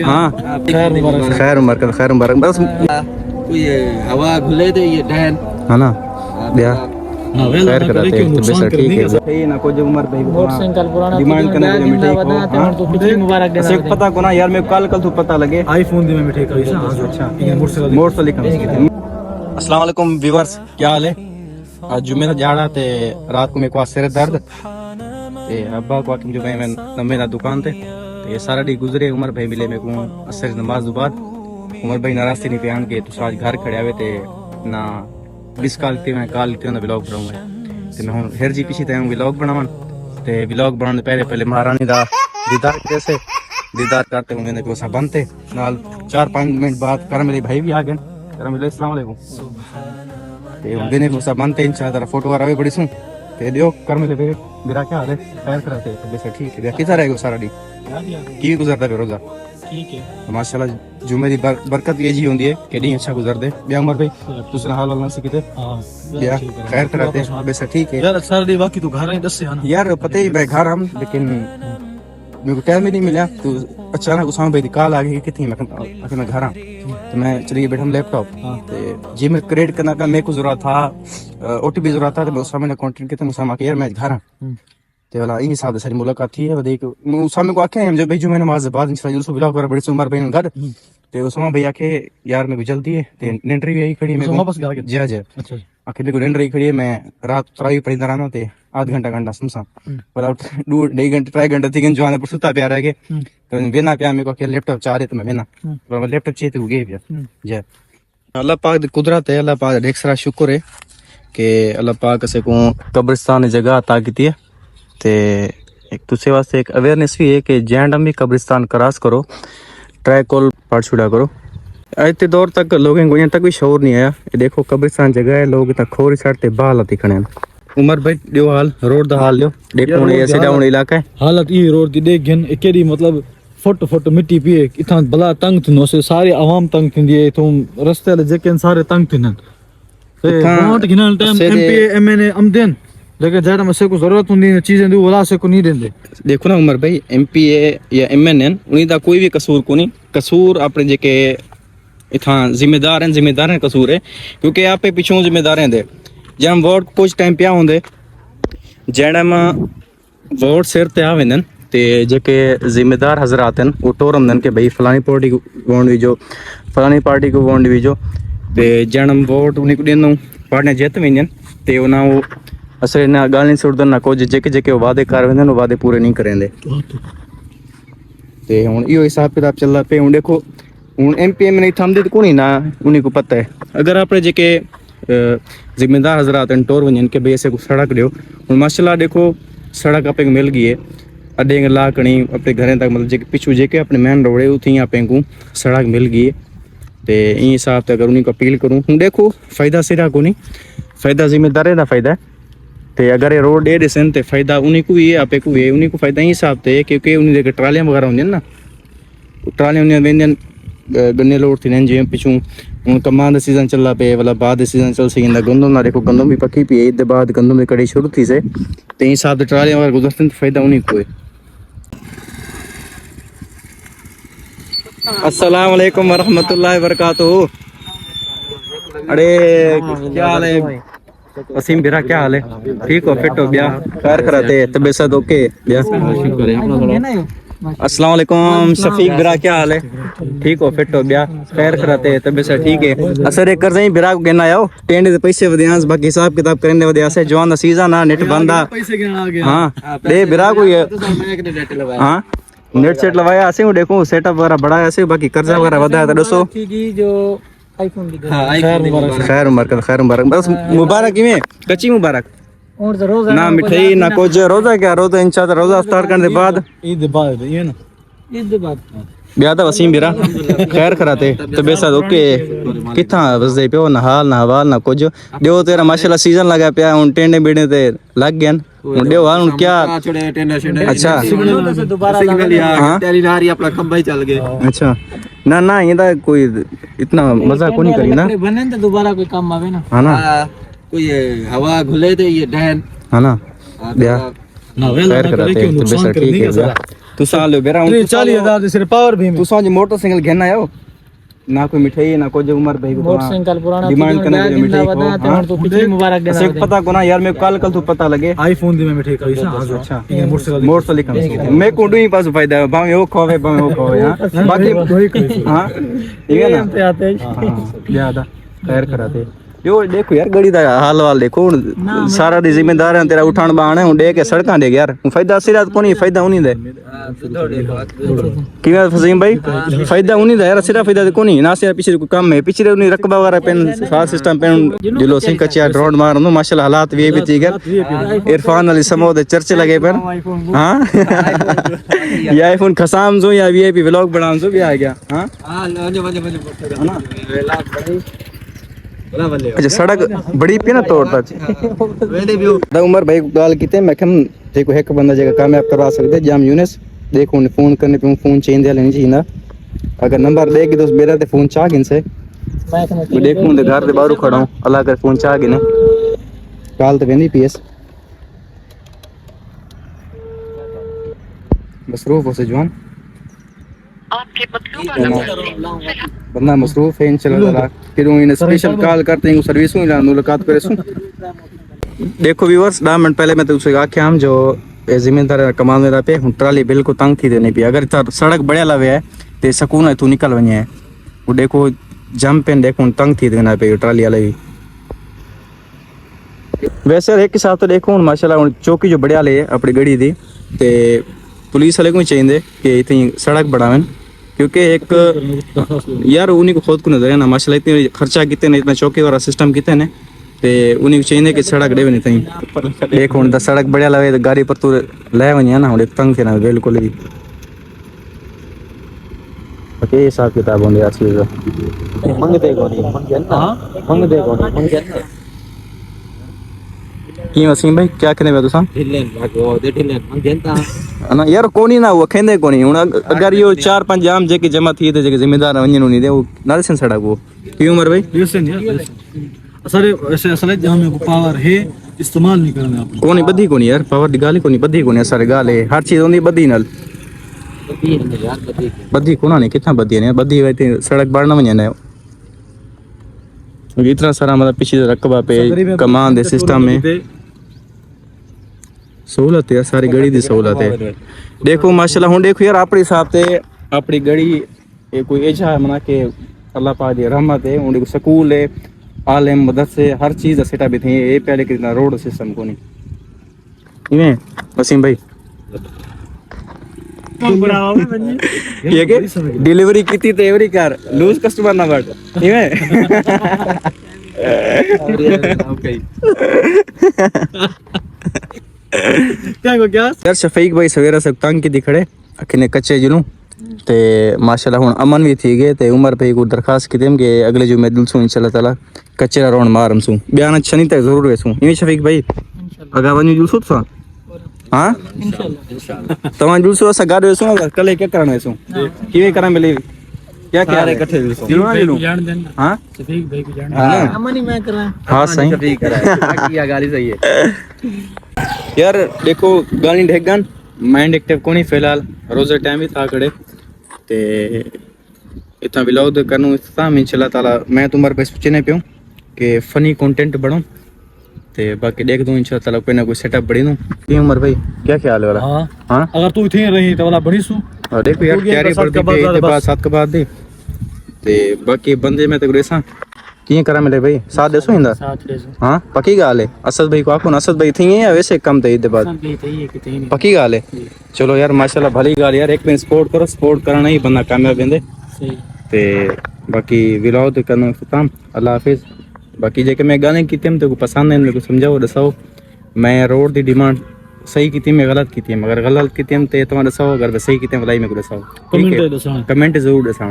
हाँ खैर मुबारक बस ये हवा घुले थे ये डहन है ना ब्याह खैर कराते हैं तो बेसा ठीक है सही ना को जो उम्र भाई मोटरसाइकिल पुराना डिमांड करने के मिठाई को तो पिछली मुबारक देना सिर्फ पता को ना यार मैं कल तो पता लगे आईफोन दी मैं मिठाई करी अच्छा मोड़ से लिखा अस्सलाम वालेकुम व्यूअर्स क्या हाल है आज जुमे का जाड़ा ते रात को मेरे को सिर दर्द ते अब्बा को जो मैं नंबे ना दुकान ते ये सारा डी गुजरे उमर भाई मिले मेरे को असर नमाज के बाद उमर भाई नाराज नहीं पहन के तो आज घर खड़े हुए थे ना 20 काल ते मैं काल ते ना व्लॉग बनाऊंगा ते मैं हुन हर जी पीछे ते व्लॉग बनावन ते व्लॉग बनाने पहले महारानी दा दीदार कैसे दीदार करते हुए मैंने को सब बनते नाल 4-5 मिनट बाद कर मेरे भाई भी आ गए कर मेरे अस्सलाम वालेकुम ते उनके को सब बनते इंशाल्लाह फोटो करावे बड़ी सुन ते दियो कर मेरे मेरा क्या हाल है खैर कराते वैसे ठीक है किधर रहेगा सारा दी की गुजरता है रोजा ठीक है माशाल्लाह जुमे दी बरकत ये जी होंदी है कि नहीं अच्छा गुजर दे बे उमर भाई तुसना हाल वाला से किते हां या खैर कराते वैसे ठीक है यार सारा दी बाकी तो घर ही दस है यार पता ही मैं घर हम लेकिन मेरे को टाइम ही नहीं मिला तो अचानक उसामा भाई की कॉल आ गई कितनी मैं घर आ तो मैं चलिए बैठा लैपटॉप तो जी मैं क्रिएट करना का मेरे को जरूरत था ओटीपी जरूरत था तो मैं उसामा ने कांटेक्ट किया उसामा के यार मैं घर आ ते वाला इन हिसाब से सारी मुलाकात थी है देख उसामा को आखे हम जब भाई जो मैंने नमाज बाद इंशाल्लाह जुलूस ब्लॉग कर बड़ी उमर भाई घर ते उसामा भैया के यार मेरे को जल्दी है ते इंटरव्यू यही खड़ी मेरे वापस गया जी जी अच्छा आखिर को इंटरव्यू खड़ी है मैं रात तरावी पढ़ी रहना थे आधा घंटा समसा पर अब 2-2.5 घंटे 3 जो आने पर सुता प्यार है के तो वेना प्यार मेरे को लैपटॉप चाह रहे तो मैं वेना पर लैपटॉप चाहिए तो गए भैया जी अल्लाह पाक दी कुदरत है अल्लाह पाक दा एक्सरा शुक्र है कि अल्लाह पाक से को कब्रिस्तान जगह अता की है ते एक दूसरे वास्ते एक अवेयरनेस भी है कि जैंडम भी कब्रिस्तान क्रॉस करो ट्रैक कॉल पढ़ छुड़ा करो इतने दौर तक लोगों को यहाँ तक भी शोर नहीं आया ये देखो कब्रिस्तान जगह है लोग तक खोरी छड़ते बाल दिखने उमर भाई दियो हाल रोड दा हाल लियो देखो ने ऐसे डाउन इलाका है हालत ये रोड दी देख गन एकेडी मतलब फुट मिट्टी पिए इतना बला तंग थनो से सारे आवाम तंग थी दिए तुम रास्ते ले जेके सारे तंग थन ते वोट गिनल टाइम एमपी एमएनए आमदन लेकिन ज्यादा मसे को जरूरत होंदी चीजें दो वाला से को नहीं देंदे देखो ना उमर भाई एमपीए या एमएनए उनी दा कोई भी कसूर को नहीं कसूर अपने जेके इथा जिम्मेदार हैं कसूर है क्योंकि आप पे पिछों जिम्मेदार हैं दे जब वोट कुछ टाइम पिया होंदे जड़म वोट सिर ते आवेंदन ते जेके जिम्मेदार हजरात हैं वो टोरमदन के भाई फलानी पार्टी को वोट दीजो फलानी पार्टी को वोट दीजो ते जड़म वोट उन्हीं को देनो पार्टी जीत वेंदन ते उना वो असर ना गाली सुटदन ना को जेके जेके वादे कर वेंदन वादे पूरे नहीं करेंदे ते हुन इहो हिसाब किताब चलदा पे हुन देखो हूँ एमपी में नहीं थमदी तो कोनी ना उन्हीं को पता है अगर आपने जेके जिम्मेदार हजरात टोर वजन के भाई ऐसे को सड़क दियो हूँ माशाल्लाह देखो सड़क आप मिल गई है अड्डे ला कणी अपने घर तक मतलब जेके पिछू जेके अपने मेन रोड है उथी आप को सड़क मिल गई है तो इन हिसाब से अगर उन्हीं को अपील करूँ हूँ देखो फायदा सिरा को नहीं फायदा जिम्मेदारे का फायदा है तो अगर ये रोड दे देसन तो फायदा उन्हीं को भी है आपे को भी उन्हीं को फायदा हिसाब से क्योंकि उन्हीं जेके ट्रालियां वगैरह होंगे ना ट्रालियां उन्हें वेंदन गन्ने लोड थी जी पिछू हूँ कमान का सीजन चला पे वाला बाद सीजन चल सी गंदम ना देखो गंदम भी पकी पी ईद बाद गंदम की कड़ी शुरू थी से तो हिसाब से ट्रालियां वगैरह गुजरते तो फायदा उन्हीं को है अस्सलाम वालेकुम वरहमतुल्लाहि वबरकातुहू अरे क्या हाल है वसीम बिरा क्या हाल है ठीक हो फिट हो ब्याह खैर कराते तबीयत सब ओके ब्याह अस्सलाम वालेकुम शफीक बिरा क्या हाल है ठीक हो फिट हो ब्याह खैर कराते तबीयत सब ठीक है असर एक कर सही बिरा को कहना आओ टेंडे दे पैसे वदियांस बाकी हिसाब किताब करने वदिया से जवान दा सीजन ना नेट बंदा पैसे गिना आ गया हां दे बिरा को ये हां नेट सेट लगाया ऐसे हूं देखो सेटअप वगैरह बढ़ाया ऐसे बाकी कर्जा वगैरह वधाया तो दसो जो आईफोन दी हां खैर मुबारक बस मुबारक में कच्ची मुबारक और रोजा ना मिठाई ना कुछ रोजा क्या रोजा इंशाल्लाह रोजा इफ्तार करने के बाद ईद बाद ये ना ईद बाद ब्याह दा वसीम बिरा खैर कराते तबीयत ओके किथा वजदे पियो ना हाल ना हवाल ना कुछ देओ तेरा माशाल्लाह सीजन लगा पिया हुन टेंडे बीड़े ते लग गयन हुन देओ हुन क्या अच्छा दोबारा हां टेलीनारी अपना खंबा ही चल गए अच्छा ना ना ये दा कोई इतना मजा को नहीं करी ना बने तो दोबारा कोई काम आवे ना हां ना कोई हवा घुले थे ये डहन है ना ब्याह खैर कराते तो बेसा ठीक है ब्याह तू साल लो बेरा 40,000 दे सिर्फ पावर भी में तू समझ मोटरसाइकिल घेना आयो ना कोई मिठाई ना कोई उमर भाई को मोटरसाइकिल पुराना डिमांड करने के लिए मिठाई को हां तो पिछली मुबारक देना सिर्फ पता को ना यार मेरे कल तू पता लगे आईफोन दी में मिठाई करी सा अच्छा ये मोटरसाइकिल मैं को ही पास फायदा भावे वो खोवे भावे वो खोवे हां बाकी हां ठीक है ना आते हां ज्यादा खैर कराते यो देखो यार गड़ी दा हाल वाल देखो सारा दी जिम्मेदार है तेरा उठान बाण है हूं दे के सड़कां दे यार फायदा सिरात कोनी फायदा उनी दे कि फजीम भाई फायदा उनी दा यार सिरा फायदा कोनी ना से पीछे कोई काम है पीछे उनी रकबा वगैरह पेन सार सिस्टम पेन दिलो सिंह कच्चा ड्रोन मारनो माशाल्लाह हालात वी भी ठीक है इरफान अली समो दे चर्च लगे पर हां ये आईफोन खसाम जो या वीआईपी व्लॉग बनाम जो भी आ गया हां अच्छा सड़क बड़ी पी ना तोड़ तक उमर भाई गाल कीते मैं कम देखो एक बंदा जगह कामयाब करवा सकते जाम यूनिस देखो उन्हें फोन करने पे फोन चेंज दे लेनी चाहिए अगर नंबर देगी तो मेरा ते फोन चाह गिन से मैं देखूं उनके घर दे बाहर खड़ा हूं अल्लाह कर फोन चाह गिने काल तो वेंदी पीएस मसरूफ हो से जवान आपके मतलूबा बंदा मसरूफ है इंशाल्लाह फिर उन्हें स्पेशल कॉल करते हैं सर्विस में मुलाकात करे सु देखो व्यूअर्स 10 मिनट पहले मैं तुझसे आख्या हम जो जिम्मेदार कमाल में पे हूं ट्राली बिल्कुल तंग थी देने पे अगर सड़क बढ़िया लवे है ते सुकून है तू निकल वने है वो देखो जंप पे देखो तंग थी देना पे ट्राली वाले भी वैसे एक हिसाब तो देखो माशाल्लाह चौकी जो बढ़िया ले अपनी गड़ी दी ते पुलिस वाले को चाहिए कि इतनी सड़क बढ़ावें क्योंकि एक यार उन्हीं को खुद को नजर है ना माशाल्लाह इतने खर्चा कितने इतना चौकी वाला सिस्टम कितने ते उन्हीं को चाहिए कि सड़क दे नहीं तई एक हुन दा सड़क बढ़िया लगे तो गाड़ी पर तू ले वनी ना हुन तंग थे ना बिल्कुल भी ओके हिसाब किताब होंगे असली तो मंगते कोनी मंगते कोनी मंगते की वसीम भाई क्या करे वे तुसा ढिल्लेन भागो दे ढिल्लेन मंगेंता ना यार कोनी ना वो खेंदे कोनी हुन अगर यो 4-5 जाम जेके जमा थी थे जेके जिम्मेदार वनी नहीं दे वो नालसन सड़क वो की उमर भाई लिसन यार असले ऐसे असले जहां में पावर है इस्तेमाल नहीं करना आप कोनी बद्दी कोनी यार पावर दी गाली कोनी बद्दी कोनी सारे गाल है हर चीज होंदी बद्दी नाल बद्दी कोना ने कितना बद्दी ने बद्दी वैते सड़क बढ़ना वने ना इतना सारा मतलब पीछे रकबा पे कमान दे सिस्टम में सहूलत है सारी गड़ी दी सहूलत है देखो माशाल्लाह हुन देखो यार अपने हिसाब से अपनी गड़ी ये कोई ऐसा मना के अल्लाह पाक दी रहमत है उन स्कूल है आलिम मदरसे हर चीज सेटा भी थी ये पहले कितना रोड सिस्टम को नहीं इवें वसीम भाई ये के डिलीवरी कीती ते एवरी कार लूज कस्टमर ना बट इवें ओके क्या यार शफीक भाई सवेरा से तंग की दिखड़े अखने कच्चे जिनू ते माशाल्लाह हुन अमन भी थी गए ते उमर भाई को दरखास्त की के अगले जो मैं दिलसू इंशाल्लाह ताला कच्चे राउंड मारम सू बयान शनि तक जरूर वेसू इवें शफीक भाई अगा वनी जुलसू सा हां इंशाल्लाह तमा जुलसू असा गाड वेसू कल क्या करना वेसू किवे करा मिले क्या क्या रे इकट्ठे जुलसू जिलू जान देना हां शफीक भाई को जान हां अमन ही मैं कर रहा हां सही ठीक करा है बाकी गाली सही है यार देखो गाली ढेगन माइंड एक्टिव कोनी फिलहाल रोजे टाइम ही था खड़े ते इतना व्लॉग करनू इस्ताम इंशाल्लाह ताला मैं तुम्हारे पे सोचने पे हूं कि फनी कंटेंट बनाऊं ते बाकी देख दूं इंशाल्लाह ताला कोई ना कोई सेटअप बड़ी दूं की उमर भाई क्या ख्याल है वाला हां हां अगर तू इथे रही तो वाला बड़ी सु और देखो यार तैयारी पर दी पे इते बाद 7 के बाद दी ते बाकी बंदे में तो रेसा किए करा मिले भाई साथ देसो इंदा साथ ले सो हां पक्की गाल है असद भाई को आखो असद भाई थी या वैसे कम थे इते बाद सब ले थई किते नहीं पक्की गाल है चलो यार माशाल्लाह भली गाल यार एक में सपोर्ट करो सपोर्ट करना ही बंदा कामयाब वेंदे सही ते बाकी व्लॉग तो करना खत्म अल्लाह हाफिज बाकी जेके मैं गाने कीते तो पसंद है मेरे को समझाओ दसाओ मैं रोड दी डिमांड सही कीती मैं गलत कीती मगर गलत कीती ते तुम दसाओ अगर सही कीते भलाई मेरे को दसाओ कमेंट दसाओ कमेंट जरूर दसाओ